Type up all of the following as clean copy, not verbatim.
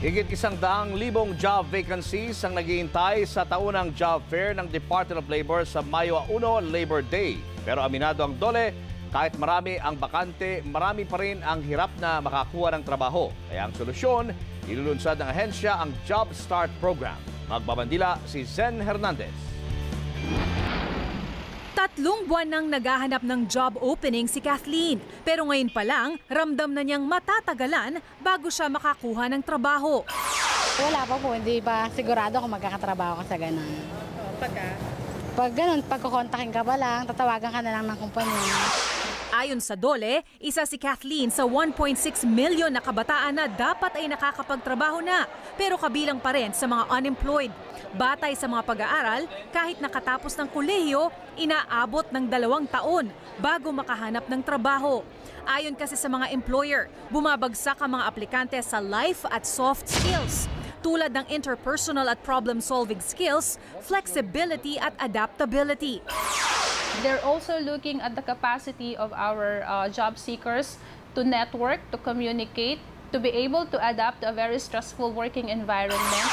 Higit 100,000 job vacancies ang naghihintay sa taunang job fair ng Department of Labor sa Mayo 1, Labor Day. Pero aminado ang DOLE, kahit marami ang bakante, marami pa rin ang hirap na makakuha ng trabaho. Kaya ang solusyon, ilulunsad ng ahensya ang Job Start Program. Magbabandila si Zen Hernandez. 3 buwan nang naghahanap ng job opening si Kathleen. Pero ngayon pa lang, ramdam na niyang matatagalan bago siya makakuha ng trabaho. Wala pa po, hindi pa sigurado kung magkakatrabaho ka sa ganun. Pag ganun, pagkukontakin ka pa lang, tatawagan ka na lang ng kumpanya. Ayon sa DOLE, isa si Kathleen sa 1.6 million na kabataan na dapat ay nakakapagtrabaho na, pero kabilang pa rin sa mga unemployed. Batay sa mga pag-aaral, kahit nakatapos ng kolehiyo, inaabot ng 2 taon bago makahanap ng trabaho. Ayon kasi sa mga employer, bumabagsak ang mga aplikante sa life at soft skills, tulad ng interpersonal at problem-solving skills, flexibility at adaptability. They're also looking at the capacity of our job seekers to network, to communicate, to be able to adapt to a very stressful working environment.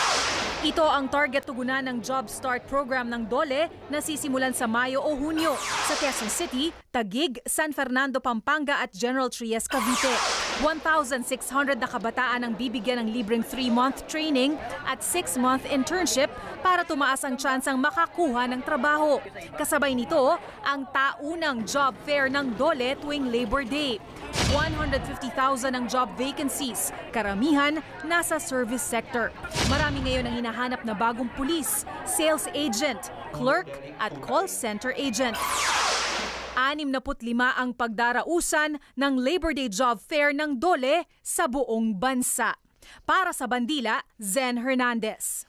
Ito ang target tugunan ng Job Start Program ng DOLE na sisimulan sa Mayo o Hunyo sa Quezon City, Taguig, San Fernando, Pampanga at General Trias, Cavite. 1,600 na kabataan ang bibigyan ng libreng 3-month training at 6-month internship para tumaas ang tsansang makakuha ng trabaho. Kasabay nito ang taunang job fair ng DOLE tuwing Labor Day. 150,000 ang job vacancies, karamihan nasa service sector. Marami ngayon ang hinahanap na bagong pulis, sales agent, clerk at call center agent. 65 ang pagdarausan ng Labor Day Job Fair ng DOLE sa buong bansa. Para sa Bandila, Zen Hernandez.